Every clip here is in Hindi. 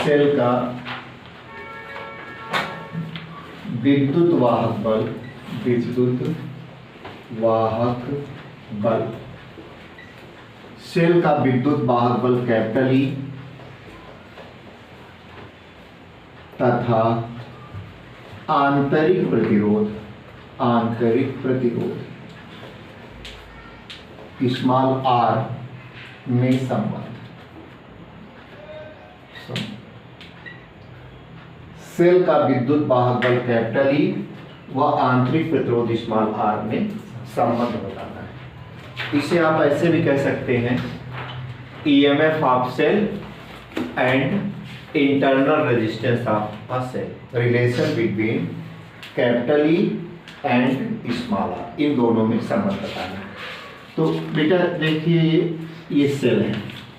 सेल का विद्युत वाहक बल, विद्युत वाहक बल, सेल का विद्युत वाहक बल कैपिटल ई तथा आंतरिक प्रतिरोध, आंतरिक प्रतिरोध स्मॉल आर में संबंध। सेल का विद्युत वाहक बल कैपिटल ई व आंतरिक प्रतिरोध स्मॉल आर में संबंध बताना है। इसे आप ऐसे भी कह सकते हैं EMF of cell and internal resistance of a cell, relation between capital E and small r, इन दोनों में संबंध बताना है। तो बेटा देखिए ये सेल है,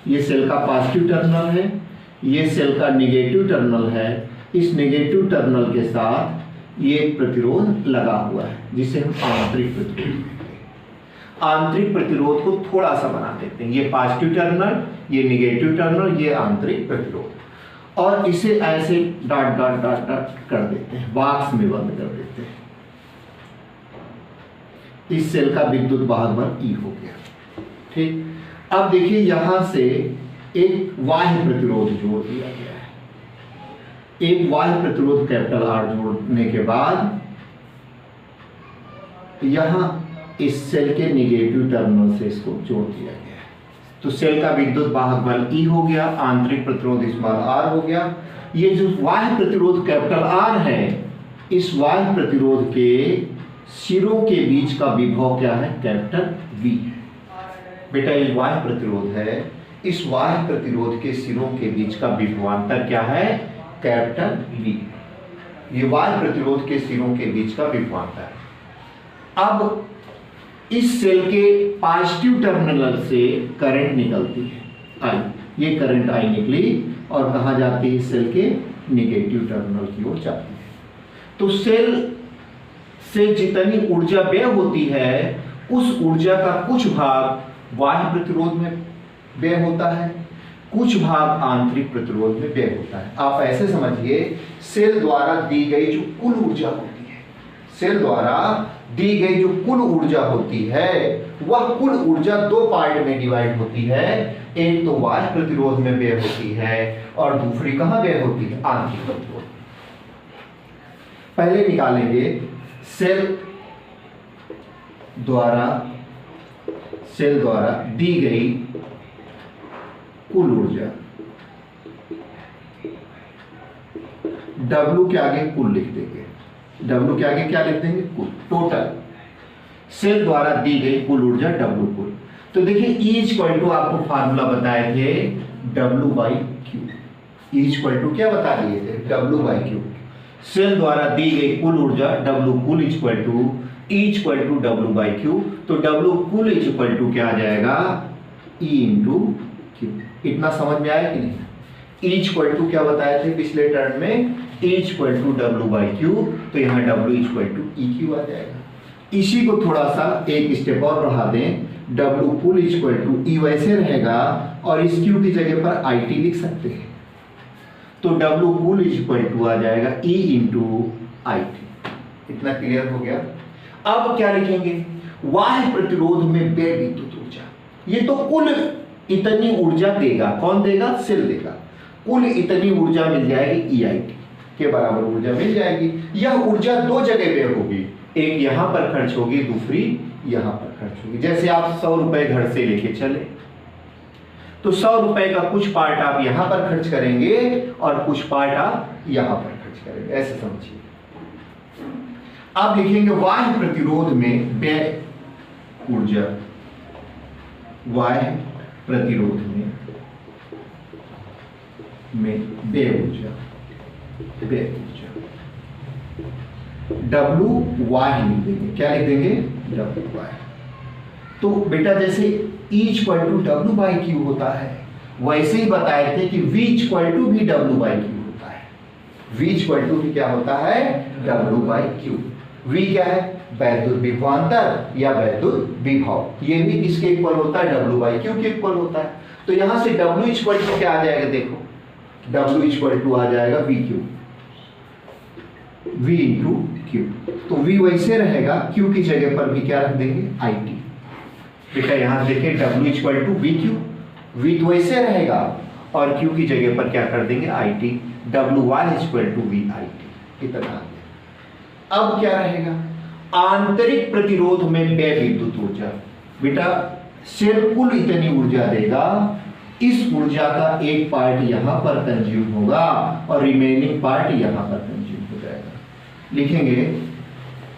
ये सेल का पॉजिटिव टर्मिनल है, ये सेल का निगेटिव टर्मिनल है। इस निगेटिव टर्मिनल के साथ ये एक प्रतिरोध लगा हुआ है जिसे हम आंतरिक प्रतिरोध कहते हैं। आंतरिक प्रतिरोध को थोड़ा सा बना देते हैं, ये पॉजिटिव टर्मिनल, ये निगेटिव टर्मिनल, ये आंतरिक प्रतिरोध, और इसे ऐसे डॉट डॉट डॉट डॉट कर देते हैं, बॉक्स में बंद कर देते हैं। इस सेल का विद्युत वाहक बल ई हो गया। ठीक, अब देखिए यहां से एक बाह्य प्रतिरोध जोड़ दिया गया है। एक बाह्य प्रतिरोध कैपिटल आर जोड़ने के बाद यहां इस सेल के निगेटिव टर्मिनल से इसको जोड़ दिया गया है। तो सेल का विद्युत वाहक बल ई हो गया, आंतरिक प्रतिरोध स्मॉल आर हो गया। ये जो बाह्य प्रतिरोध कैपिटल आर है, इस बाह्य प्रतिरोध के सिरों के बीच का विभव क्या है? कैपिटल वी है। बेटा ये बाह्य प्रतिरोध है, इस बाह्य प्रतिरोध के सिरों के बीच का विभवांतर क्या है? Capital V. ये बाह्य प्रतिरोध के सिरों के बीच का विभवांतर। अब इस सेल के पॉजिटिव टर्मिनल से करंट निकलती है आई, ये करंट आई निकली और कहां जाती है? सेल के निगेटिव टर्मिनल की ओर जाती है। तो सेल से जितनी ऊर्जा व्यय होती है उस ऊर्जा का कुछ भाग बाह्य प्रतिरोध में व्यय होता है, कुछ भाग आंतरिक प्रतिरोध में व्यय होता है। आप ऐसे समझिए, सेल द्वारा दी गई जो कुल ऊर्जा होती है, सेल द्वारा दी गई जो कुल ऊर्जा होती है, वह कुल ऊर्जा दो पार्ट में डिवाइड होती है। एक तो बाह्य प्रतिरोध में व्यय होती है और दूसरी कहां व्यय होती है? आंतरिक प्रतिरोध। पहले निकालेंगे सेल द्वारा दी गई कुल ऊर्जा, W के आगे कुल लिख देंगे, W के आगे क्या लिख देंगे? कुल, टोटल। सेल द्वारा दी गई कुल ऊर्जा W कुल। तो देखिए E= आपको फार्मूला बताए थे W/Q। E= क्या बता दिए थे? W/Q। सेल द्वारा दी गई कुल ऊर्जा W कुल E= W/Q। तो W कुल क्या आ जाएगा? E/Q। इतना समझ में आया कि नहीं? E= क्या बताए थे पिछले टर्म में? E= W/Q। तो यहाँ W EQ आ जाएगा। इसी को थोड़ा सा एक स्टेप और बढ़ा दें, W कुल E वैसे रहेगा और इस Q की जगह पर IT लिख सकते हैं। तो W कुल आ जाएगा E/IT। इतना क्लियर हो गया? अब क्या लिखेंगे? बाह्य प्रतिरोध में व्यय विद्युत ऊर्जा। ये तो कुल इतनी ऊर्जा देगा, कौन देगा? सेल देगा। कुल इतनी ऊर्जा मिल जाएगी, EIT के बराबर ऊर्जा मिल जाएगी। यह ऊर्जा दो जगह व्यय होगी, एक यहां पर खर्च होगी, दूसरी यहां पर खर्च होगी। जैसे आप 100 रुपए घर से लेके चले, तो 100 रुपए का कुछ पार्ट आप यहां पर खर्च करेंगे और कुछ पार्ट आप यहां पर खर्च करेंगे, ऐसे समझिए। आप लिखेंगे बाह्य प्रतिरोध में व्यय ऊर्जा, बाह्य प्रतिरोध में व्यय ऊर्जा, WY लिख देंगे। क्या लिख देंगे? WY। तो बेटा जैसे E= W/Q होता है, वैसे ही बताए थे कि V भी W/Q होता है। V भी क्या होता है? W/Q। V क्या है? वैद्युत विभवांतर या वैद्युत विभव। ये भी किसके इक्वल होता है? W/Q के इक्वल होता है। तो यहां से W क्या आ जाएगा? देखो W इक्वल टू आ जाएगा we Q, V into Q. तो V वैसे रहेगा, Q की जगह पर भी क्या रख देंगे IT। बेटा यहाँ देखें W equal to V Q, V तो वैसे रहेगा और Q की जगह पर क्या कर देंगे IT, WY equal to V IT। इतना आ गया। अब क्या रहेगा, आंतरिक प्रतिरोध में व्यय विद्युत ऊर्जा। बेटा सेल कुल इतनी ऊर्जा देगा, इस ऊर्जा का एक पार्ट यहां पर कंज्यूम होगा और रिमेनिंग पार्ट यहां पर कंज्यूम हो जाएगा। लिखेंगे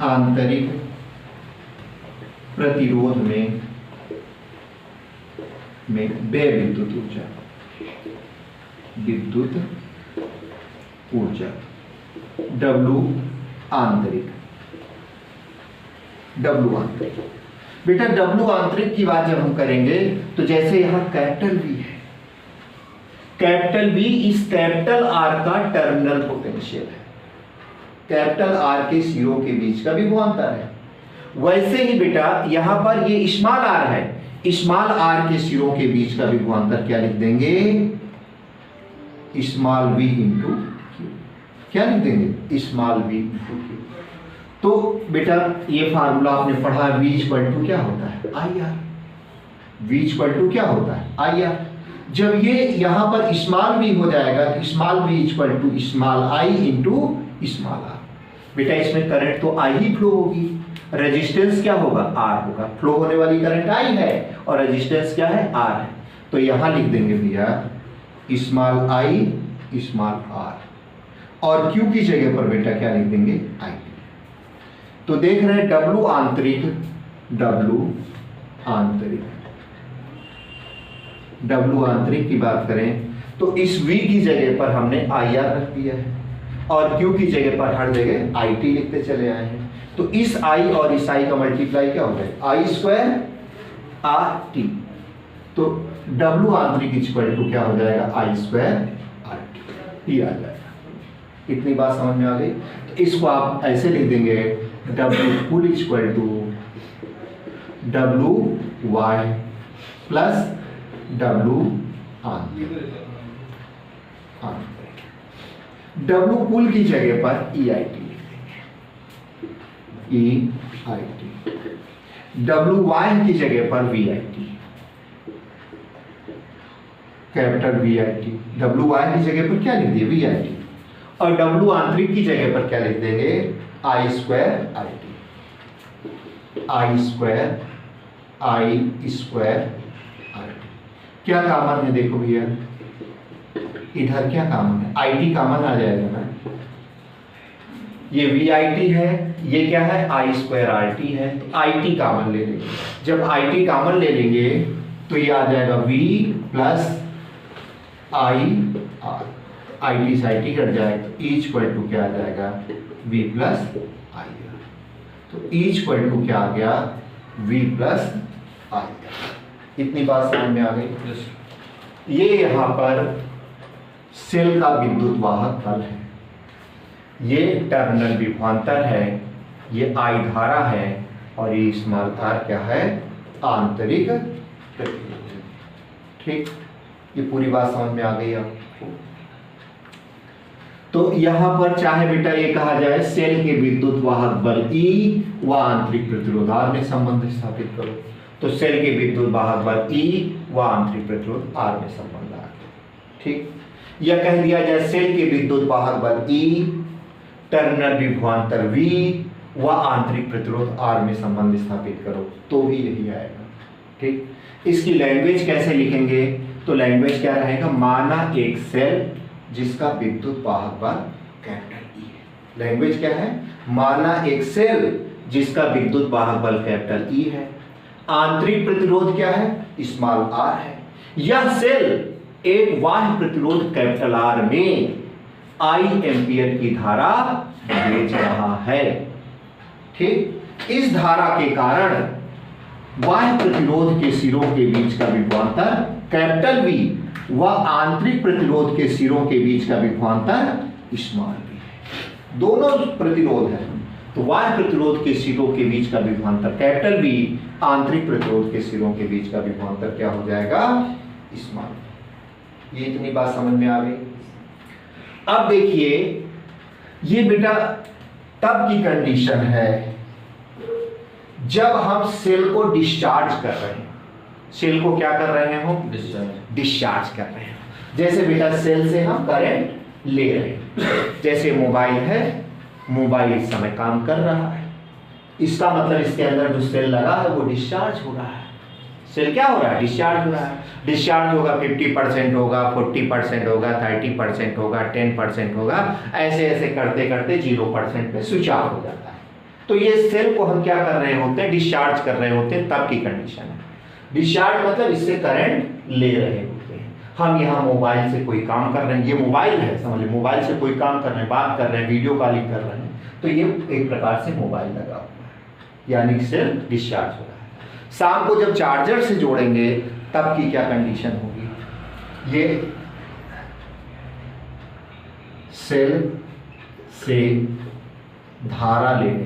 आंतरिक प्रतिरोध में व्यय विद्युत ऊर्जा, विद्युत ऊर्जा W आंतरिक, W आंतरिक। बेटा W आंतरिक की बात जब हम करेंगे तो जैसे यहां कैपिटल V है, कैपिटल V इस कैपिटल R का टर्मिनल पोटेंशियल है, कैपिटल R के सिरों के बीच का विभवांतर है। वैसे ही बेटा यहां पर ये स्मॉल r है, स्मॉल r के सिरों के बीच का विभवांतर क्या लिख देंगे, स्मॉल v इंटू क्यू। क्या लिख देंगे, स्मॉल v इंटू क्यू। तो बेटा ये फार्मूला आपने पढ़ा, V इक्वल टू क्या होता है IR, V इक्वल टू क्या होता है IR। जब ये यहां पर स्मॉल v हो जाएगा तो small v equal to small I into small r। बेटा इसमें करंट तो I ही फ्लो होगी, रेजिस्टेंस क्या होगा R होगा, फ्लो होने वाली करंट I है और रेजिस्टेंस क्या है R है। तो यहां लिख देंगे भैया स्मॉल I स्मॉल r और Q की जगह पर बेटा क्या लिख देंगे I। तो देख रहे हैं W आंतरिक, W आंतरिक, W आंतरिक की बात करें तो इस V की जगह पर हमने IR रख दिया है और Q की जगह पर हर जगह IT लिखते चले आए हैं। तो इस I और इस I का मल्टीप्लाई क्या हो जाएगा I स्क्वायर RT। तो W आंतरिक इक्वल टू क्या हो जाएगा I स्क्वायर RT ही आ जाएगा। इतनी बात समझ में आ गई। तो इसको आप ऐसे लिख देंगे W full equal to WY plus W आंतरिक। W पुल की जगह पर EIT लिख देंगे, EIT। WY की जगह पर VIT, कैपिटल VIT। WY की जगह पर क्या लिख दिए VIT और W आंतरिक की जगह पर क्या लिख देंगे I square IT, I square I square RT। क्या कॉमन है देखो भैया, इधर क्या कॉमन है IT कॉमन आ जाएगा ना, ये VIT है, ये क्या है I स्क्वायर RT है, तो IT कॉमन ले लेंगे। जब IT कॉमन ले लेंगे तो ये आ जाएगा V plus I R, IT से IT कट जाएगा तो E इक्वल टू क्या आ जाएगा V प्लस I R। तो E इक्वल टू क्या आ गया V प्लस I R। इतनी बात समझ में आ गई। ये यहाँ पर सेल का विद्युत वाहक तल है, ये टर्मिनल विभवांतर है, ये I धारा है और ये स्मॉल r क्या है आंतरिक प्रतिरोध। ठीक, ये पूरी बात समझ में आ गई आपको। तो यहां पर चाहे बेटा ये कहा जाए सेल के विद्युत वाहक बल E व आंतरिक प्रतिरोध R में संबंध स्थापित करो, तो सेल के विद्युत वाहक बल E व आंतरिक प्रतिरोध R में संबंध आ गया। ठीक, यह कह दिया जाए सेल के विद्युत वाहक बल E, टर्मिनल विभवांतर V व आंतरिक प्रतिरोध R में संबंध स्थापित करो तो भी यही आएगा। ठीक, इसकी लैंग्वेज कैसे लिखेंगे, तो लैंग्वेज क्या रहेगा, माना एक सेल जिसका विद्युत वाहक बल कैपिटल E है। लैंग्वेज क्या है, माना एक सेल जिसका विद्युत वाहक बल कैपिटल E है, आंतरिक प्रतिरोध क्या है स्मॉल r है, यह सेल एक बाह्य प्रतिरोध कैपिटल R में I एम्पियर की धारा भेज रहा है। ठीक, इस धारा के कारण बाह्य प्रतिरोध के सिरों के बीच का विभवांतर कैपिटल V व आंतरिक प्रतिरोध के सिरों के बीच का विभवांतर स्मॉल v है। दोनों प्रतिरोध है, तो बाह्य प्रतिरोध के सिरों के बीच का विभवांतर कैपिटल V, आंतरिक प्रतिरोध के सिरों के बीच का विभवांतर क्या हो जाएगा स्मॉल। ये इतनी बात समझ में आ गई। अब देखिए ये बेटा तब की कंडीशन है जब हम सेल को डिस्चार्ज कर रहे हैं। सेल को क्या कर रहे हो? डिस्चार्ज कर रहे हैं। जैसे बेटा सेल से हम करंट ले रहे हैं। जैसे मोबाइल है, मोबाइल इस समय काम कर रहा है, इसका मतलब इसके अंदर जो सेल लगा है वो डिस्चार्ज हो रहा है। सेल क्या हो रहा है? डिस्चार्ज हो रहा है। डिस्चार्ज होगा 50% होगा, 40% होगा, 30% होगा, 10% होगा, ऐसे ऐसे करते करते 0% पे स्विच ऑफ हो जाता है। तो ये सेल को हम क्या कर रहे होते हैं? डिस्चार्ज कर रहे होते हैं, तब की कंडीशन है। डिस्चार्ज मतलब इससे करंट ले रहे होते हैं। हम यहाँ मोबाइल से कोई काम कर रहे हैं, ये मोबाइल है, समझ लीजिए मोबाइल से कोई काम कर रहे हैं, बात कर रहे हैं, वीडियो कॉलिंग कर रहे हैं, तो ये एक प्रकार से मोबाइल लगा हुआ है, यानी सेल डिस्चार्ज हो रहा है। शाम को जब चार्जर से जोड़ेंगे तब की क्या कंडीशन होगी? ये सेल से धारा लेने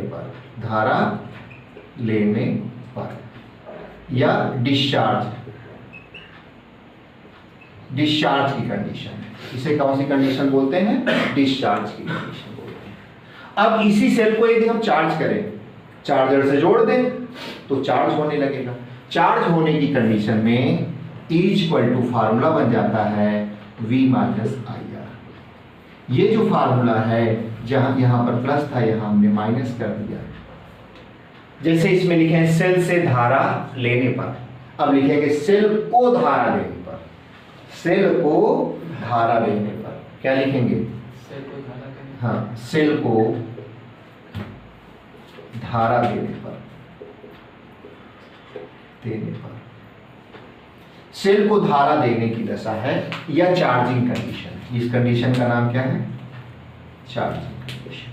पर या डिस्चार्ज की कंडीशन है। इसे कौन सी कंडीशन बोलते हैं? डिस्चार्ज की कंडीशन बोलते हैं। अब इसी सेल को यदि हम चार्ज करें, चार्जर से जोड़ दें तो चार्ज होने लगेगा। चार्ज होने की कंडीशन में E = फार्मूला बन जाता है V - IR। ये जो फार्मूला है, जहां यहां पर प्लस था यहां हमने माइनस कर दिया। जैसे इसमें लिखे हैं सेल से धारा लेने पर, अब लिखेंगे सेल को धारा लेने पर। सेल को धारा लेने पर क्या लिखेंगे? हाँ, सेल को धारा देने पर सेल को धारा देने की दशा है या चार्जिंग कंडीशन। इस कंडीशन का नाम क्या है? Charging condition.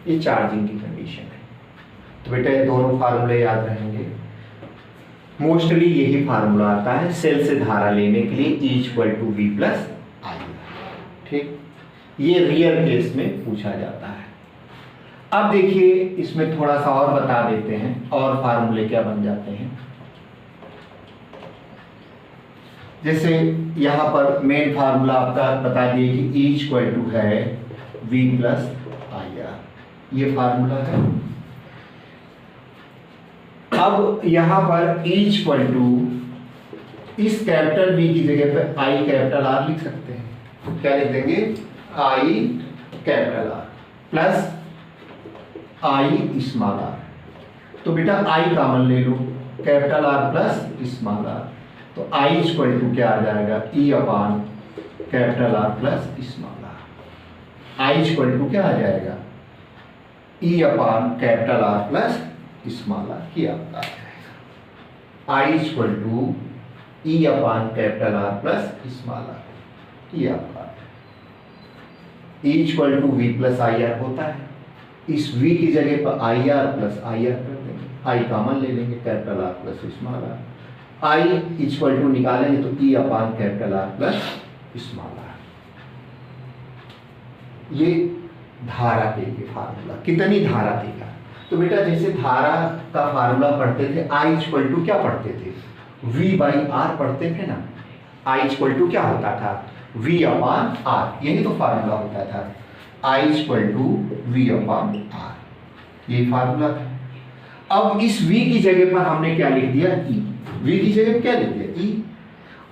ये चार्जिंग की कंडीशन है। तो बेटा ये दोनों फार्मूले याद रहेंगे। मोस्टली यही फार्मूला आता है सेल से धारा लेने के लिए, E = V + I। ठीक, ये रियल केस में पूछा जाता है। अब देखिए इसमें थोड़ा सा और बता देते हैं, और फार्मूले क्या बन जाते हैं। जैसे यहां पर मेन फार्मूला आपका बता दिए कि E = है V + IR, ये फार्मूला है। अब यहां पर E = इस कैपिटल V की जगह पे I कैपिटल R लिख सकते हैं। क्या लिख देंगे? I capital R plus I small r। तो बेटा I कॉमन ले लो, capital R plus small r, तो I = क्या आ जाएगा? E/ capital R plus small r। I = क्या आ जाएगा? E/ capital R plus small r ही आपका आ जाएगा। I = E/ capital R plus small r, ये आपका E = V + IR होता है। इस V की जगह पर IR + IR कर देंगे, I कॉमन ले लेंगे, capital R plus small r। I = निकालेंगे तो E/ capital R plus small r। ये धारा के लिए फार्मूला, कितनी धारा देगा? तो बेटा जैसे धारा का फार्मूला पढ़ते थे, I = क्या पढ़ते थे? V/R पढ़ते थे ना। I = क्या होता था? V/R, यही तो फार्मूला होता था। I = V/R, ये फार्मूला था। अब इस V की जगह पर हमने क्या लिख दिया? E। V की जगह क्या लिख दिया? E।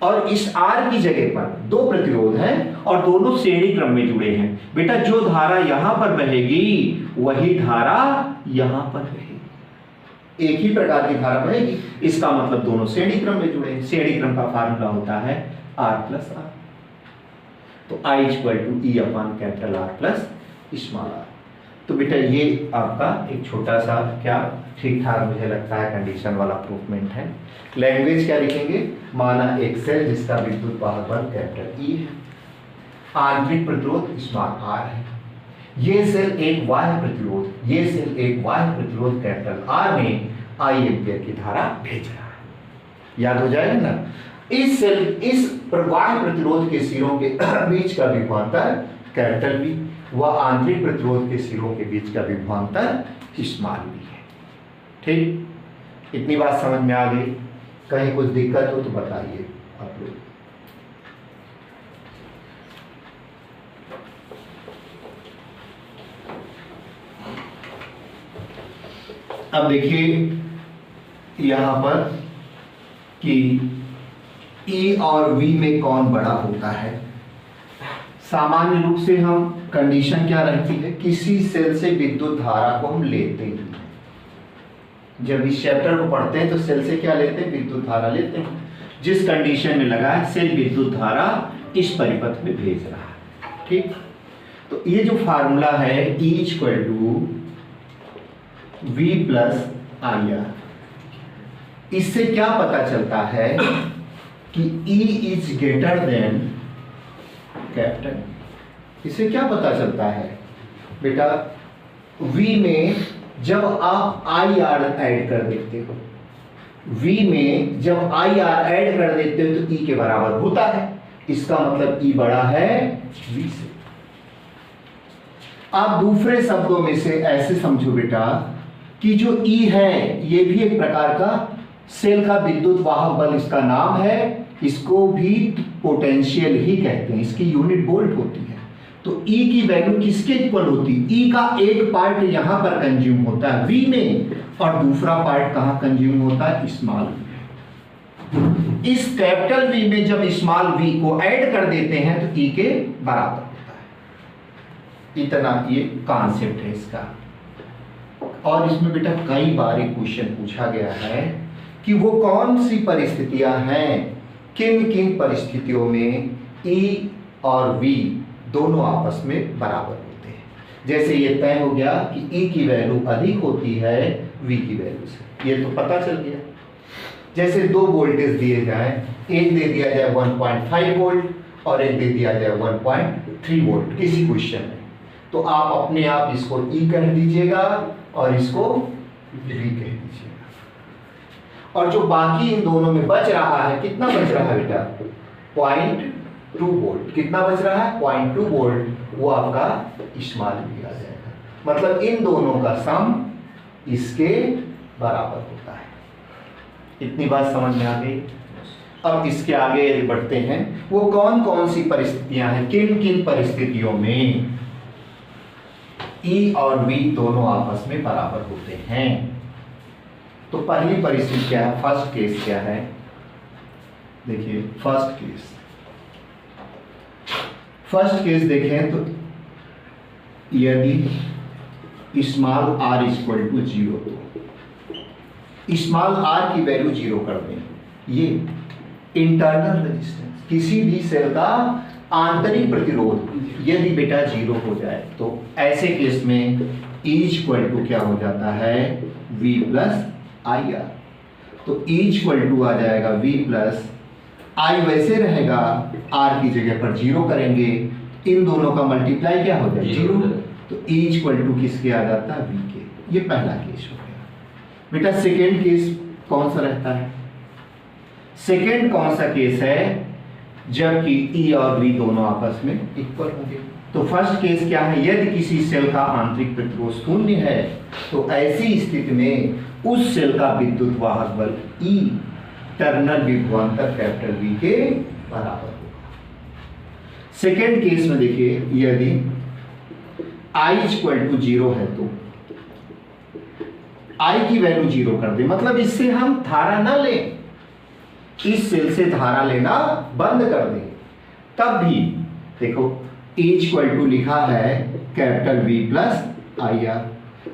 और इस R की जगह पर दो प्रतिरोध हैं और दोनों श्रेणी क्रम में जुड़े हैं। बेटा जो धारा यहां पर बहेगी वही धारा यहां पर बहेगी, एक ही प्रकार की धारा बहेगी। इसका मतलब दोनों श्रेणी क्रम में जुड़े हैं। श्रेणी क्रम का फार्मूला होता है R + R। तो I = E/ capital R plus small r। तो बेटा ये आपका एक छोटा सा क्या ठीक ठाक मुझे लगता है कंडीशन वाला प्रूफमेंट है। लैंग्वेज क्या लिखेंगे? माना एक सेल जिसका विद्युत वाहक बल कैपिटल E है, आंतरिक प्रतिरोध स्मॉल r है। ये सेल एक बाह्य प्रतिरोध कैपिटल R में I एम्पियर की धारा भेज रहा है। याद हो जाएगा ना। इस बाह्य प्रतिरोध के सिरों के बीच का विभवांतर कैपिटल V व आंतरिक प्रतिरोध के सिरों के बीच का विभवांतर स्मॉल v है। ठीक, इतनी बात समझ में आ गई? कहीं कुछ दिक्कत हो तो बताइए आप लोग। अब देखिए यहां पर कि E और V में कौन बड़ा होता है। सामान्य रूप से हम कंडीशन क्या रहती है, किसी सेल से विद्युत धारा को हम लेते ही हैं। जब इस चैप्टर को पढ़ते हैं तो सेल से क्या लेते हैं, विद्युत धारा लेते हैं। जिस कंडीशन में लगा है सेल विद्युत धारा इस परिपथ में भेज रहा है। ठीक, तो ये जो फार्मूला है E equal to V plus IR, इससे क्या पता चलता है कि E is greater than capital. इससे क्या पता चलता है बेटा, V में जब आप IR ऐड कर देते हो, V में जब IR ऐड कर देते हो तो E के बराबर होता है। इसका मतलब E बड़ा है V से। आप दूसरे शब्दों में से ऐसे समझो बेटा कि जो E है ये भी एक प्रकार का सेल का विद्युत वाहक बल इसका नाम है। इसको भी पोटेंशियल ही कहते हैं, इसकी यूनिट वोल्ट होती है। तो E की वैल्यू किसके इक्वल होती है, E का एक पार्ट यहां पर कंज्यूम होता है V में, और दूसरा पार्ट कहां कंज्यूम होता है, स्मॉल V। इस कैपिटल V में जब स्मॉल V को ऐड कर देते हैं तो E के बराबर होता है। इतना ये कॉन्सेप्ट है इसका। और इसमें बेटा कई बार एक क्वेश्चन पूछा गया है कि वो कौन सी परिस्थितियां हैं, किन किन परिस्थितियों में E और V दोनों आपस में बराबर होते हैं। जैसे ये तय हो गया कि E की वैल्यू अधिक होती है V की वैल्यू से, ये तो पता चल गया। जैसे दो वोल्टेज दिए जाए, एक दे दिया जाए 1.5 वोल्ट और एक दे दिया जाए 1.3 वोल्ट किसी क्वेश्चन में, तो आप अपने आप इसको E कह दीजिएगा और इसको V कह दीजिएगा। और जो बाकी इन दोनों में बच रहा है, कितना बच रहा है बेटा, 0.2 वोल्ट। कितना बच रहा है, 0.2 वोल्ट, वो आपका स्मॉल V आ जाएगा। मतलब इन दोनों का सम इसके बराबर होता है। इतनी बात समझ में आ गई। अब इसके आगे यदि बढ़ते हैं, वो कौन कौन सी परिस्थितियां हैं, किन किन परिस्थितियों में E और V दोनों आपस में बराबर होते हैं। तो पहली परिस्थिति क्या है, फर्स्ट केस क्या है, देखिए फर्स्ट केस देखें तो यदि स्मॉल r इक्वल टू 0, तो स्मॉल r की वैल्यू 0 कर दें, ये इंटरनल रेजिस्टेंस, किसी भी सेल का आंतरिक प्रतिरोध यदि बेटा 0 हो जाए तो ऐसे केस में E इक्वल टू क्या हो जाता है, V प्लस IR। तो E इक्वल टू आ जाएगा V प्लस I, वैसे रहेगा, R की जगह पर 0 करेंगे, इन दोनों का मल्टीप्लाई क्या हो जाएगा 0, तो E इक्वल टू किसके आ जाता है, V के। ये पहला केस हो गया बेटा। सेकेंड केस कौन सा रहता है, सेकेंड कौन सा केस है, जबकि E और V दोनों आपस में इक्वल होंगे। तो फर्स्ट केस क्या है, यदि किसी सेल का आंतरिक प्रतिरोध 0 है तो ऐसी स्थिति में उस सेल का विद्युत वाहक बल E टर्मिनल विभवांतर कैपिटल V के बराबर होगा। सेकेंड केस में देखिए, यदि I इक्वल टू 0 है तो I की वैल्यू 0 कर दे, मतलब इससे हम धारा ना लें, इस सेल से धारा लेना बंद कर दें, तब भी देखो E इक्वल टू लिखा है कैपिटल V प्लस IR।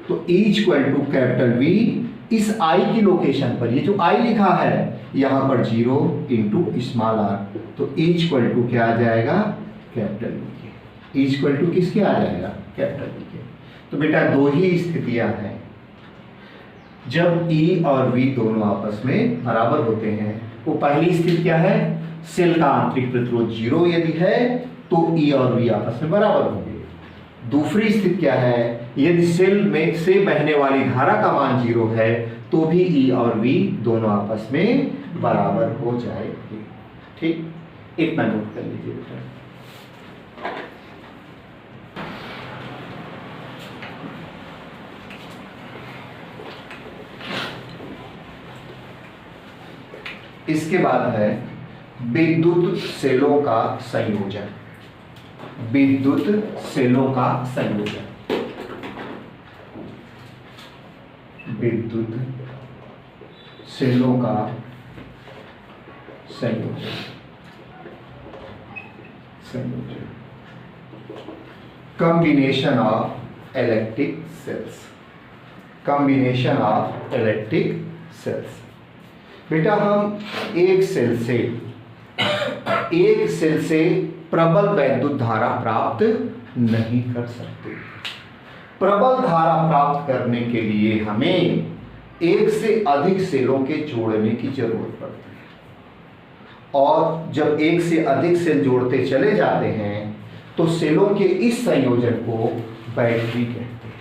तो E equal to capital V, इस I की लोकेशन पर ये जो I लिखा है यहां पर 0 इंटू स्मॉल r, तो E इक्वल टू क्या आ जाएगा, कैपिटल V के। E इक्वल टू किसके आ जाएगा, कैपिटल V के। तो बेटा दो ही स्थितियां हैं जब E और V दोनों आपस में बराबर होते हैं। वो पहली स्थिति क्या है, सेल का आंतरिक प्रतिरोध 0 यदि है तो E और V आपस में बराबर होंगे। दूसरी स्थिति क्या है, यदि सेल में से बहने वाली धारा का मान 0 है तो भी E और V दोनों आपस में बराबर हो जाएंगे। ठीक, इतना नोट कर लीजिए बेटा। इसके बाद है विद्युत सेलों का संयोजन। विद्युत सेलों का संयोजन, विद्युत सेलों का संयोजन। Combination of electric sales. Combination of electric sales. बेटा हम एक सेल से प्रबल वैद्युत धारा प्राप्त नहीं कर सकते। प्रबल धारा प्राप्त करने के लिए हमें एक से अधिक सेलों के जोड़ने की जरूरत पड़ती है, और जब एक से अधिक सेल जोड़ते चले जाते हैं तो सेलों के इस संयोजन को बैटरी कहते हैं।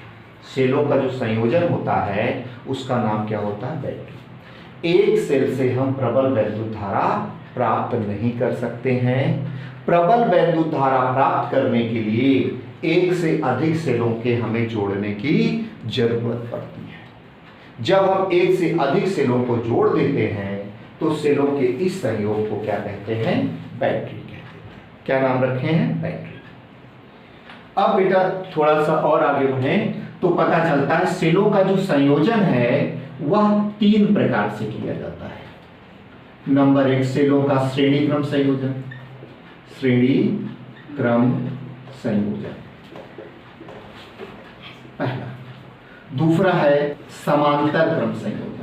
सेलों का जो संयोजन होता है उसका नाम क्या होता है? बैटरी। एक सेल से हम प्रबल वैद्युत धारा प्राप्त नहीं कर सकते हैं। प्रबल वैद्युत धारा प्राप्त करने के लिए एक से अधिक सेलों के हमें जोड़ने की जरूरत पड़ती है। जब हम एक से अधिक सेलों को जोड़ देते हैं तो सेलों के इस संयोग को क्या कहते हैं? बैटरी कहते हैं। क्या नाम रखे हैं? बैटरी। अब बेटा थोड़ा सा और आगे बढ़ें तो पता चलता है सेलों का जो संयोजन है वह 3 प्रकार से किया जाता है। नंबर 1, सेलों का श्रेणी क्रम संयोजन। श्रेणी क्रम संयोजन पहला। दूसरा है समांतर क्रम संयोजन।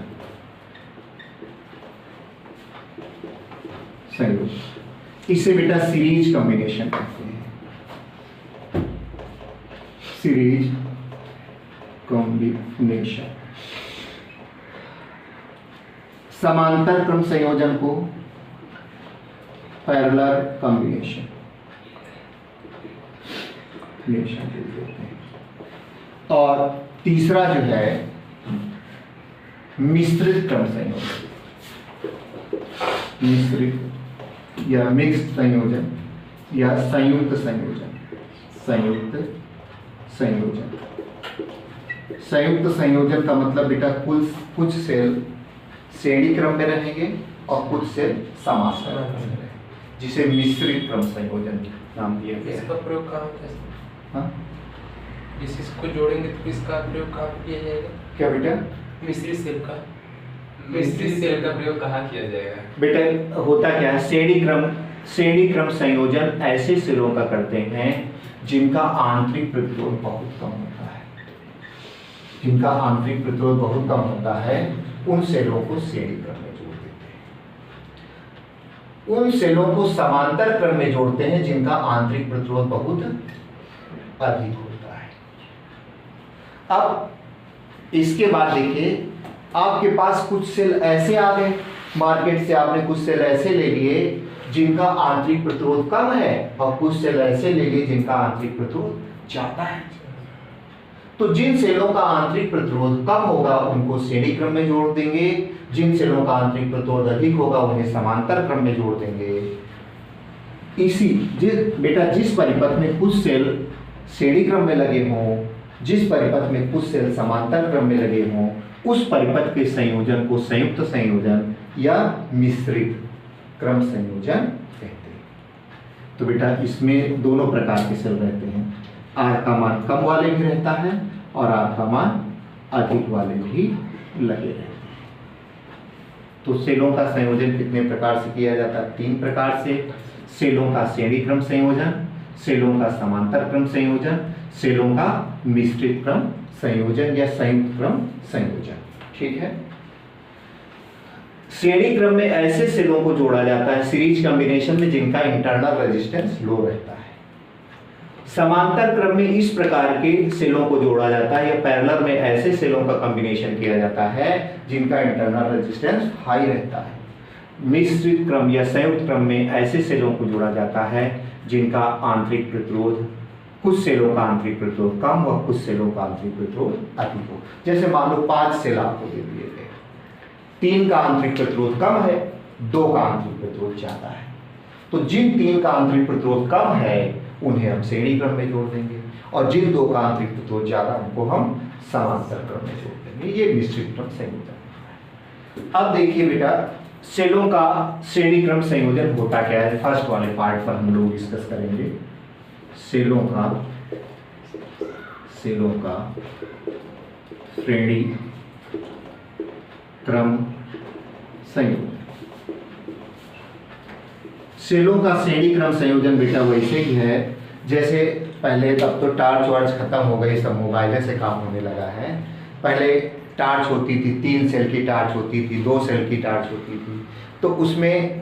इसे बेटा सीरीज कॉम्बिनेशन कहते हैं। Series combination. समांतर क्रम संयोजन को पैरेलल कॉम्बिनेशन देते हैं। और तीसरा जो है मिश्रित क्रम संयोजन। मिश्रित या मिक्स्ड संयोजन या संयुक्त संयोजन। संयुक्त संयोजन का मतलब बेटा कुछ सेल श्रेणी क्रम में रहेंगे और कुछ सेल समांतर में रहेंगे, जिसे मिश्रित क्रम संयोजन नाम दिया गया है। इसका प्रयोग कहाँ होता है? हाँ, इसको जोड़ेंगे तो इसका प्रयोग कहाँ किया जाएगा? क्या बेटा? मिश्रित सेल का प्रयोग कहाँ किया जाएगा? बेटा होता क्या है, श्रेणी क्रम संयोजन ऐसे सेलों का करते हैं जिनका आंतरिक प्रतिरोध बहुत कम होता है। जिनका आंतरिक प्रतिरोध बहुत कम होता है उन सेलों को श्रेणी क्रम में जोड़ देते हैं। उन सेलों को समांतर क्रम में जोड़ते हैं जिनका आंतरिक प्रतिरोध बहुत अधिक होता है। अब इसके बाद देखिए, आपके पास कुछ सेल ऐसे आ गए, मार्केट से आपने कुछ सेल ऐसे ले लिए जिनका आंतरिक प्रतिरोध कम है और कुछ सेल ऐसे ले लिए जिनका आंतरिक प्रतिरोध ज्यादा है। तो जिन सेलों का आंतरिक प्रतिरोध कम होगा उनको श्रेणी क्रम में जोड़ देंगे, जिन सेलों का आंतरिक प्रतिरोध अधिक होगा उन्हें समांतर क्रम में जोड़ देंगे। जिस परिपथ में कुछ सेल श्रेणी क्रम में लगे हों, जिस परिपथ में कुछ सेल समांतर क्रम में लगे हों, उस परिपथ के संयोजन को संयुक्त संयोजन या मिश्रित क्रम संयोजन कहते हैं। तो बेटा इसमें दोनों प्रकार के सेल रहते हैं। आर का मान कम वाले भी रहता है और आर का मान अधिक वाले भी लगे रहते हैं। तो सेलों का संयोजन कितने प्रकार से किया जाता है? 3 प्रकार से। सेलों का श्रेणी क्रम संयोजन, सेलों का समांतर क्रम संयोजन, सेलों का मिश्रित क्रम संयोजन या संयुक्त क्रम संयोजन। ठीक है। श्रेणी क्रम में ऐसे सेलों को जोड़ा जाता है सीरीज कॉम्बिनेशन में जिनका इंटरनल रेजिस्टेंस लो रहता है। समांतर क्रम में इस प्रकार के सेलों को जोड़ा जाता है या पैरेलल में ऐसे सेलों का कॉम्बिनेशन किया जाता है जिनका इंटरनल रेजिस्टेंस हाई रहता है। मिश्रित क्रम या संयुक्त क्रम में ऐसे सेलों को जोड़ा जाता है जिनका आंतरिक प्रतिरोध, कुछ सेलों का आंतरिक प्रतिरोध कम और कुछ सेलों का आंतरिक प्रतिरोध अधिक हो। जैसे मान लो 5 सेल आपको दे दिए गए, 3 का आंतरिक प्रतिरोध कम है, 2 का आंतरिक प्रतिरोध ज्यादा है। तो जिन 3 का आंतरिक प्रतिरोध कम है उन्हें हम श्रेणी क्रम में जोड़ देंगे और जिन 2 का आंतरिक प्रतिरोध ज्यादा उनको हम समांतर क्रम में जोड़ देंगे। ये मिश्रित क्रम संयोजन। अब देखिए बेटा, सेलों का श्रेणी क्रम संयोजन होता क्या है? फर्स्ट वाले पार्ट पर हम लोग डिस्कस करेंगे। सेलों का श्रेणी क्रम संयोजन। सेलों का श्रेणी क्रम संयोजन बेटा वैसे ही है जैसे पहले, तब तो टार्च वार्च खत्म हो गई, सब मोबाइल से काम होने लगा है। पहले टार्च होती थी, 3 सेल की टार्च होती थी, 2 सेल की टार्च होती थी। तो उसमें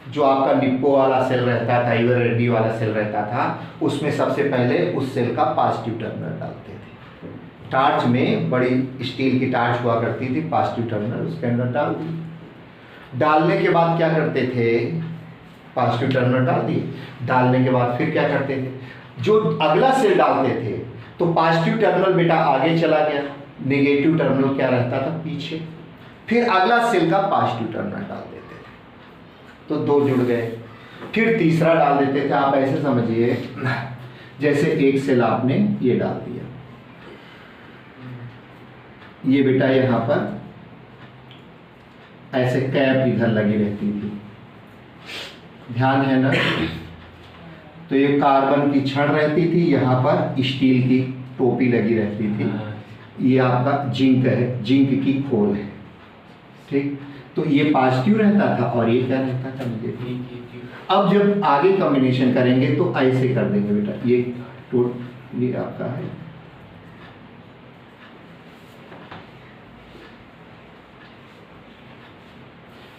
जो आपका निप्पो वाला सेल रहता था, एवररेडी वाला सेल रहता था, उसमें सबसे पहले उस सेल का पॉजिटिव टर्मिनल डालते थे। टार्च में बड़ी स्टील की टार्च हुआ करती थी, पॉजिटिव टर्मिनल उसके अंदर डाल दी। डालने के बाद क्या करते थे, पॉजिटिव टर्मिनल डाल दिए। डालने के बाद फिर क्या करते थे, जो अगला सेल डालते थे तो पॉजिटिव टर्मिनल बेटा आगे चला गया, नेगेटिव टर्मिनल क्या रहता था पीछे। फिर अगला सेल का पॉजिटिव टर्मिनल डाल देते थे, तो 2 जुड़ गए। फिर तीसरा डाल देते थे। आप ऐसे समझिए जैसे एक सेल आपने ये डाल दिया, ये बेटा यहाँ पर ऐसे कैप इधर लगी रहती थी, ध्यान है ना। तो ये कार्बन की छड़ रहती थी, यहाँ पर स्टील की टोपी लगी रहती थी। ये आपका जिंक है, जिंक की खोल है, ठीक। तो ये पॉजिटिव रहता था और ये क्या रहता था नेगेटिव। अब जब आगे कॉम्बिनेशन करेंगे तो ऐसे कर देंगे बेटा, ये आपका है,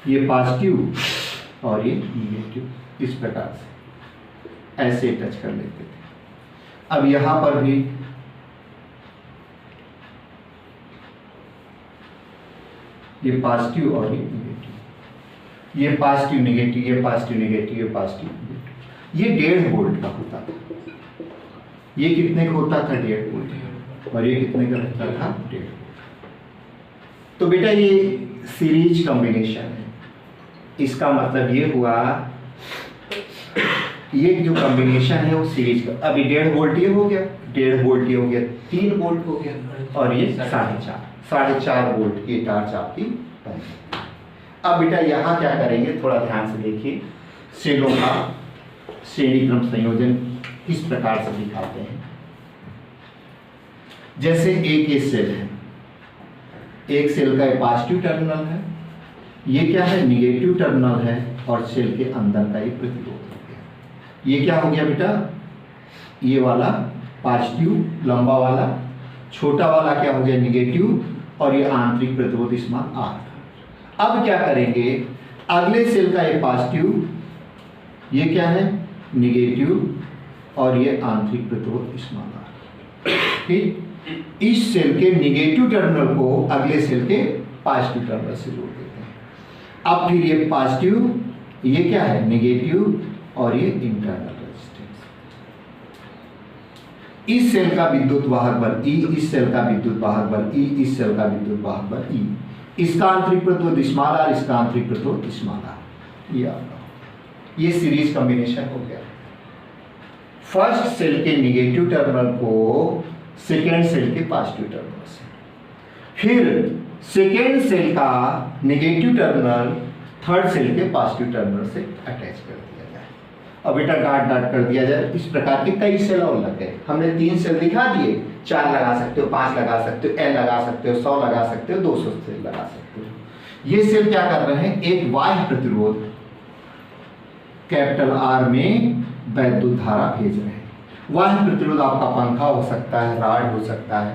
ये पॉजिटिव और ये नेगेटिव, इस प्रकार से ऐसे टच कर लेते थे। अब यहां पर भी ये पॉजिटिव और ये नेगेटिव, ये पॉजिटिव नेगेटिव, ये पॉजिटिव नेगेटिव, ये पॉजिटिव नेगेटिव। ये 1.5 वोल्ट का होता था। ये कितने का होता था, 1.5 वोल्ट, और ये कितने का रहता था, 1.5 वोल्ट। तो बेटा ये सीरीज कॉम्बिनेशन है। इसका मतलब ये हुआ, ये जो कॉम्बिनेशन है वो सीरीज का। अभी 1.5 वोल्ट ये हो गया, 1.5 वोल्ट ये हो गया, 3 वोल्ट हो गया, और ये 4.5 वोल्ट की टार्च आपकी बन गई। अब बेटा यहाँ क्या करेंगे, थोड़ा ध्यान से देखिए। सेलों का श्रेणी क्रम संयोजन किस प्रकार से दिखाते हैं। जैसे एक सेल है, एक सेल का पॉजिटिव टर्मिनल है, ये क्या है, निगेटिव टर्मिनल है, और सेल के अंदर का ये प्रतिरोध हो गया। ये क्या हो गया बेटा, ये वाला पॉजिटिव लंबा वाला, छोटा वाला क्या हो गया, निगेटिव, और ये आंतरिक प्रतिरोध इसमें R। अब क्या करेंगे, अगले सेल का ये पॉजिटिव, ये क्या है, निगेटिव, और ये आंतरिक प्रतिरोध इसमें R, ठीक। इस सेल के निगेटिव टर्मिनल को अगले सेल के पॉजिटिव टर्मिनल से जोड़ देते हैं। अब फिर ये पॉजिटिव, ये क्या है, नेगेटिव, और ये इंटरनल रेजिस्टेंस। इस सेल का विद्युत वाहक बल E, इस सेल का विद्युत वाहक बल E, इस सेल का विद्युत वाहक बल E। इसका आंतरिक प्रतिरोध r, इसका आंतरिक प्रतिरोध r। ये आपका, ये सीरीज कॉम्बिनेशन हो गया। फर्स्ट सेल के निगेटिव टर्मिनल को सेकेंड सेल के पॉजिटिव टर्मिनल से, फिर सेकेंड सेल का नेगेटिव टर्मिनल थर्ड सेल के पॉजिटिव टर्मिनल से अटैच कर दिया जाए, और बेटा डाट कर दिया जाए। इस प्रकार के कई सेल और लग गए। हमने 3 सेल दिखा दिए, 4 लगा सकते हो, 5 लगा सकते हो, N लगा सकते हो, 100 लगा सकते हो, 200 सेल लगा सकते हो। ये सेल क्या कर रहे हैं, एक बाह्य प्रतिरोध कैपिटल R में वैद्युत धारा भेज रहे हैं। बाह्य प्रतिरोध आपका पंखा हो सकता है, राड हो सकता है,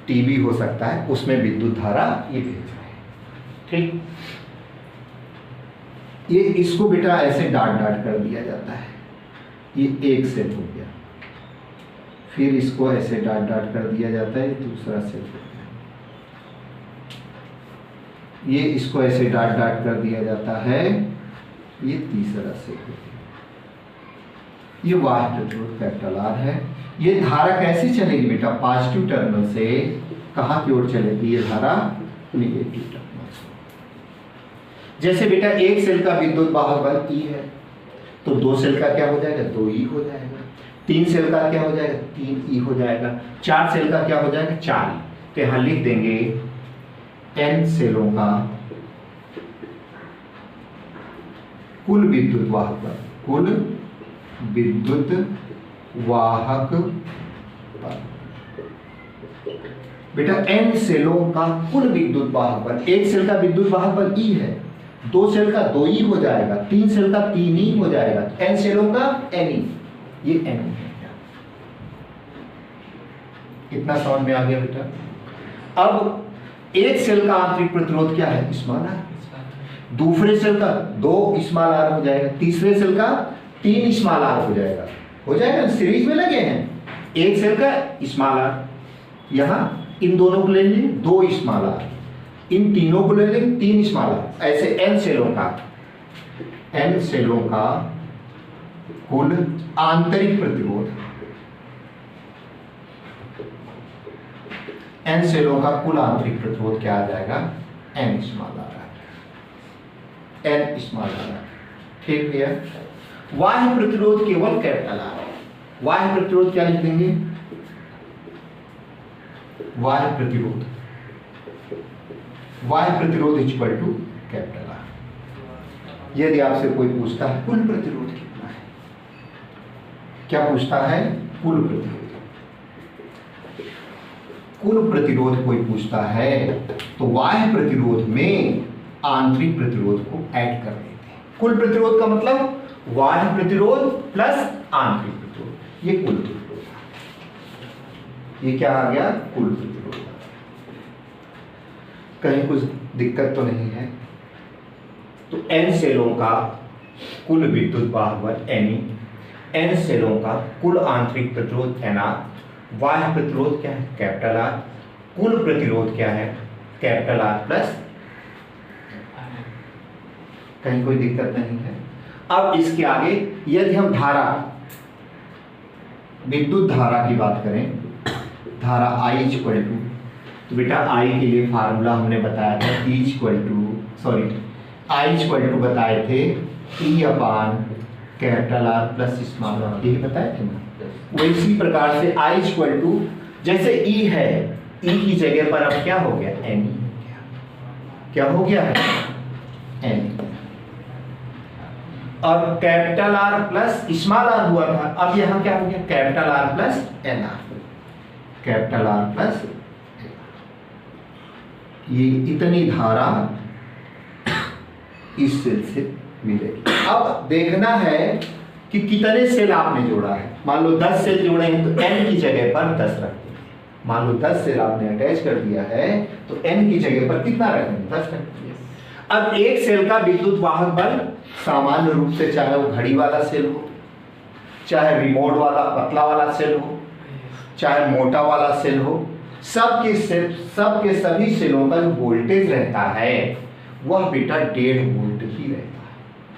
टीवी हो सकता है, उसमें विद्युत धारा ये भेज रहे हैं, ठीक। ये इसको बेटा ऐसे डाट कर दिया जाता है। ये एक सेल हो गया, फिर इसको ऐसे डाट कर दिया जाता है, दूसरा सेल हो गया। ये इसको ऐसे डाट कर दिया जाता है, ये तीसरा सेल हो गया। ये बाह्य प्रतिरोध कैपिटल R है। ये धारा कैसे चलेगी बेटा, पॉजिटिव टर्मिनल से कहाँ की ओर चलेगी, ये धारा निगेटिव टर्मिनल से। जैसे बेटा एक सेल का विद्युत वाहक बल E है, तो 2 सेल का क्या हो जाएगा, 2E हो जाएगा। 3 सेल का क्या हो जाएगा, 3E हो जाएगा। 4 सेल का क्या हो जाएगा, 4E। तो यहाँ लिख देंगे N सेलों का कुल विद्युत वाहक बल, कुल विद्युत वाहक बल। बेटा n सेलों का कुल विद्युत वाहक बल, एक सेल का विद्युत वाहक बल E है, 2 सेल का 2E हो जाएगा, 3 सेल का 3E हो जाएगा, n सेलों का Ne, ये n है। कितना समझ में आ गया बेटा? अब एक सेल का आंतरिक प्रतिरोध क्या है? स्मॉल r, दूसरे सेल का 2 स्मॉल r हो जाएगा, तीसरे सेल का 3 स्मॉल r हो जाएगा, सीरीज में लगे हैं। एक सेल का स्मॉल r, यहां इन दोनों को ले लेंगे 2 स्मॉल r, इन तीनों को ले लेंगे 3 स्मॉल r, ऐसे n सेलों का कुल आंतरिक प्रतिरोध, n सेलों का कुल आंतरिक प्रतिरोध क्या आ जाएगा? n small r, n small r। ठीक है, बाह्य प्रतिरोध केवल कैपिटल R। बाह्य प्रतिरोध क्या लिख देंगे? बाह्य प्रतिरोध इक्वल टू कैपिटल R। यदि आपसे कोई पूछता है कुल प्रतिरोध कितना है, क्या पूछता है? कुल प्रतिरोध। कुल प्रतिरोध कोई पूछता है तो बाह्य प्रतिरोध में आंतरिक प्रतिरोध को ऐड कर देते हैं। कुल प्रतिरोध का मतलब बाह्य प्रतिरोध प्लस आंतरिक प्रतिरोध, ये कुल प्रतिरोध। ये क्या आ गया? कुल प्रतिरोध। कहीं कुछ दिक्कत तो नहीं है? तो n सेलों का कुल विद्युत वाहक बल Ne, n सेलों का कुल आंतरिक प्रतिरोध Nr, बाह्य प्रतिरोध क्या है? कैपिटल R, कुल प्रतिरोध क्या है? Capital R plus. कहीं कोई दिक्कत नहीं है? अब इसके आगे यदि हम धारा, विद्युत धारा की बात करें, धारा I इक्वल टू, तो बेटा I के लिए फार्मूला हमने बताया था I इक्वल टू बताए थे E upon capital R plus small r, यही बताए थे ना। वो इसी प्रकार से I इक्वल टू, जैसे E है, E की जगह पर अब क्या हो गया? Ne हो गया। क्या हो गया है? Ne। और capital R plus small r हुआ था, अब यहां क्या हो गया? Capital R plus Nr, capital R plus. ये इतनी धारा इस सेल से मिलेगी। अब देखना है कि कितने सेल आपने जोड़ा है। मान लो 10 सेल जोड़े हैं तो n की जगह पर 10 रख देंगे। मान लो 10 सेल आपने अटैच कर दिया है तो n की जगह पर कितना रखेंगे? 10 रख दिए। अब एक सेल का विद्युत वाहक बल सामान्य रूप से, चाहे वो घड़ी वाला सेल हो, चाहे रिमोट वाला पतला वाला सेल हो, चाहे मोटा वाला सेल हो, सबके सभी सेलों का जो वोल्टेज रहता है वह बेटा 1.5 वोल्ट ही रहता है।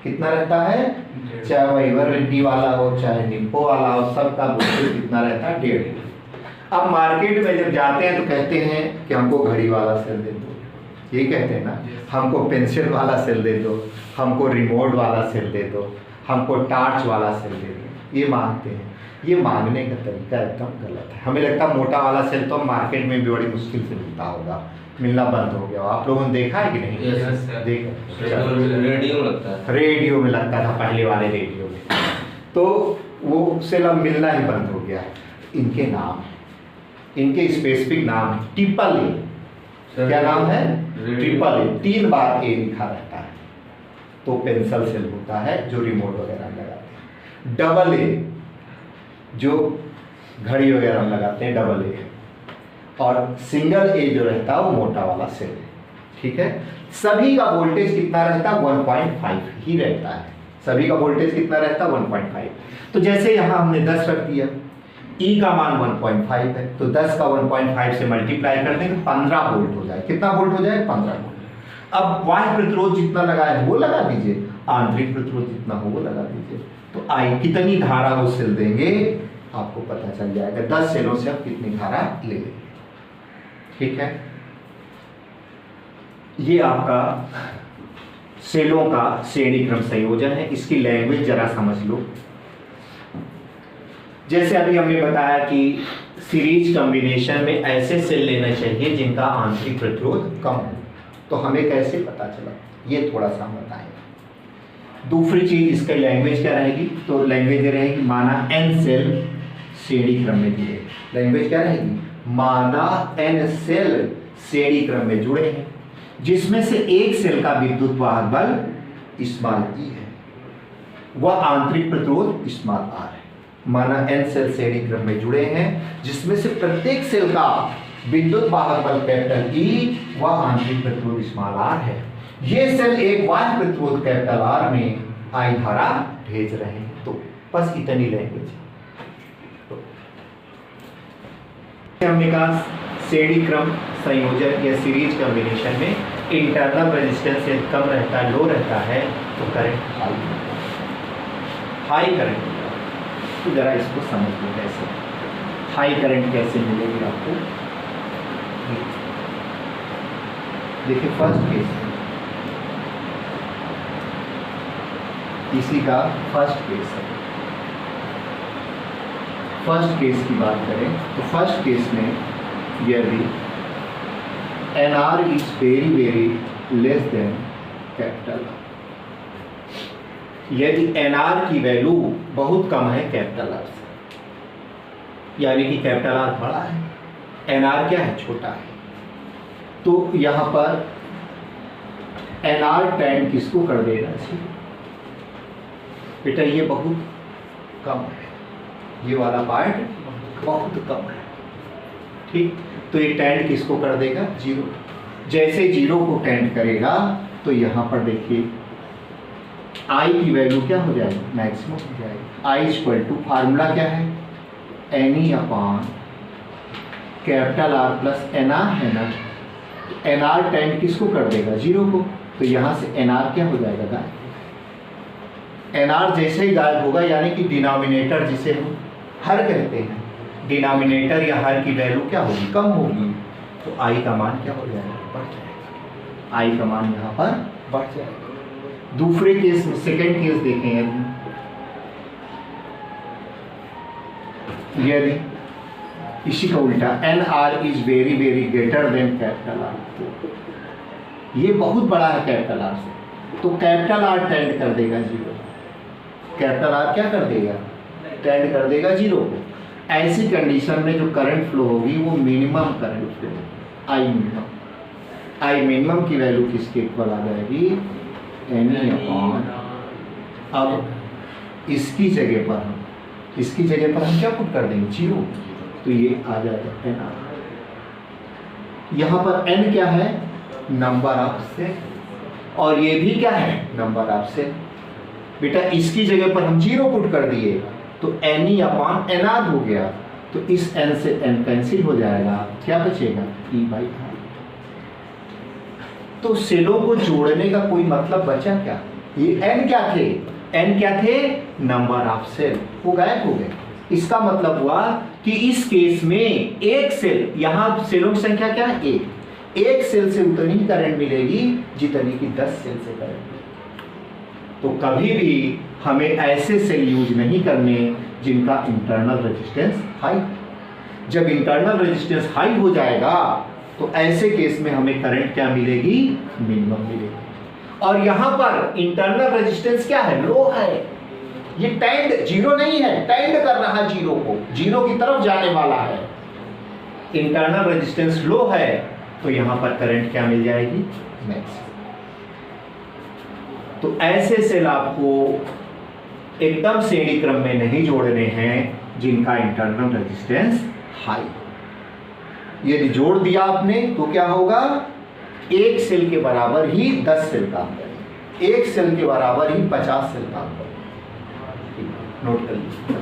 कितना रहता है? चाहे वह एवररेडी वाला हो, चाहे निप्पो वाला हो, सबका वोल्टेज कितना रहता है? 1.5 वोल्ट। अब मार्केट में जब जाते हैं तो कहते हैं कि हमको घड़ी वाला सेल दे दो, ये कहते हैं ना, हमको पेंसिल वाला सेल दे दो, हमको रिमोट वाला सेल दे दो, हमको टार्च वाला सेल दे दो, ये मांगते हैं। ये मांगने का तरीका एकदम गलत है। हमें लगता है मोटा वाला सेल तो मार्केट में भी बड़ी मुश्किल से मिलता होगा, मिलना बंद हो गया। आप लोगों ने देखा है कि नहीं? देखा, रेडियो में लगता है, रेडियो में लगता था, पहले वाले रेडियो में, तो वो सेल अब मिलना ही बंद हो गया। इनके नाम, इनके स्पेसिफिक नाम ट्रिपल ए। क्या नाम है? ट्रिपल ए, 3 बार ए लिखा रहता है, तो पेंसिल सेल होता है जो रिमोट वगैरह में लगाते हैं। डबल ए जो घड़ी वगैरह में लगाते हैं, डबल ए। और सिंगल ए जो रहता है वो मोटा वाला सेल है। ठीक है, सभी का वोल्टेज कितना रहता है? 1.5 ही रहता है। सभी का वोल्टेज कितना रहता है? 1.5। तो जैसे यहाँ हमने 10 रख दिया, E का मान 1.5 है, तो 10 का 1.5 से मल्टीप्लाई कर देंगे, 15 वोल्ट हो जाए। कितना वोल्ट हो जाए? 15 वोल्ट। अब बाह्य प्रतिरोध जितना लगाए वो लगा दीजिए, आंतरिक प्रतिरोध जितना हो वो लगा दीजिए, तो I कितनी धारा वो सेल देंगे आपको पता चल जाएगा। 10 सेलों से आप कितनी धारा ले लेंगे। ठीक है, ये आपका सेलों का श्रेणी क्रम संयोजन है। इसकी लैंग्वेज जरा समझ लो। जैसे अभी हमने बताया कि सीरीज कॉम्बिनेशन में ऐसे सेल लेना चाहिए जिनका आंतरिक प्रतिरोध कम हो, तो हमें कैसे पता चला ये थोड़ा सा हम बताएंगे। दूसरी चीज इसका लैंग्वेज क्या रहेगी? तो लैंग्वेज रहेगी, माना n सेल श्रेणी क्रम में दिए। लैंग्वेज क्या रहेगी? माना n सेल श्रेणी क्रम में जुड़े हैं जिसमें से एक सेल का विद्युत वाहक बल स्मॉल e है, वह आंतरिक प्रतिरोध स्मॉल r है। माना n सेल श्रेणी क्रम में जुड़े हैं जिसमें से प्रत्येक सेल का विद्युत वाहक बल कैपिटल E व आंतरिक प्रतिरोध स्मॉल r है। ये सेल एक बाह्य प्रतिरोध कैपिटल R में I धारा भेज रहे हैं। तो बस इतनी लैंग्वेज। हमने कहा श्रेणी क्रम संयोजन या सीरीज कॉम्बिनेशन में इंटरनल रेजिस्टेंस यदि कम रहता है, लो रहता है, तो करंट हाई करंट। तो जरा इसको समझ लो कैसे हाई करंट कैसे मिलेगी आपको। देखिए फर्स्ट केस, इसी का फर्स्ट केस है। फर्स्ट केस की बात करें तो फर्स्ट केस में यदि NR is very very less than capital, यदि NR की वैल्यू बहुत कम है कैपिटल R से, यानी कि कैपिटल R बड़ा है, NR क्या है, छोटा है, तो यहां पर NR tan किसको कर देना चाहिए बेटा, ये बहुत कम है, ये वाला पार्ट बहुत कम है, ठीक। तो ये टेंड किसको कर देगा, जीरो। जैसे जीरो को टेंड करेगा तो यहाँ पर देखिए आई की वैल्यू क्या हो जाएगी, मैक्सिमम हो जाएगी। आई इक्वल टू फार्मूला क्या है, N upon capital R plus N R है ना, एन आर टेंड किसको कर देगा, जीरो को, तो यहाँ से एन आर क्या हो जाएगा, गायब। एन आर जैसे ही गायब होगा यानी कि डिनोमिनेटर जिसे हम हर कहते हैं, डिनोमिनेटर या हर की वैल्यू क्या होगी, कम होगी, तो आई का मान क्या हो जाएगा, बढ़ जाएगा। आई का मान यहाँ पर बढ़ जाएगा। दूसरे केस में सेकेंड केस देखें, यदि इसी का उल्टा N R is very very greater than capital R, तो ये बहुत बड़ा है कैपिटल आर से, तो कैपिटल आर टेंड कर देगा जीरो, कैपिटल आर क्या कर देगा, टेंड कर देगा जीरो को। ऐसी कंडीशन में जो करंट फ्लो होगी वो minimum current flow, I minimum. I minimum की वैल्यू किसके इक्वल आ जाएगी, एन अपॉन, अब इसकी जगह पर हम क्या पुट कर देंगे, जीरो, तो ये आ जाएगा एन आर। यहाँ पर एन क्या है, नंबर ऑफ सेल, और ये भी क्या है, नंबर ऑफ सेल। बेटा इसकी जगह पर हम जीरो पुट कर दिए तो N E upon N R हो गया, तो इस एन से एन कैंसिल हो जाएगा, क्या बचेगा, ई बाई आर। तो सेलों को जोड़ने का कोई मतलब बचा क्या, ये एन क्या थे, एन क्या थे, नंबर ऑफ सेल, वो गायब हो गए। इसका मतलब हुआ कि इस केस में एक सेल, यहाँ सेलों की संख्या क्या है, एक सेल से उतनी ही करंट मिलेगी जितनी कि 10 सेल से करंट। तो कभी भी हमें ऐसे सेल यूज नहीं करने जिनका इंटरनल रेजिस्टेंस हाई। जब इंटरनल रेजिस्टेंस हाई हो जाएगा तो ऐसे केस में हमें करंट क्या मिलेगी, मिनिमम मिलेगी। और यहाँ पर इंटरनल रेजिस्टेंस क्या है, लो है, ये टेंड जीरो नहीं है, टेंड कर रहा है जीरो को, जीरो की तरफ जाने वाला है। इंटरनल रेजिस्टेंस लो है तो यहाँ पर करंट क्या मिल जाएगी, मैक्सिमम। तो ऐसे सेल आपको एकदम श्रेणी क्रम में नहीं जोड़ने हैं जिनका इंटरनल रेजिस्टेंस हाई। यदि जोड़ दिया आपने तो क्या होगा, एक सेल के बराबर ही 10 सेल काम करेंगे, एक सेल के बराबर ही 50 सेल काम करेंगे। नोट कर लीजिए।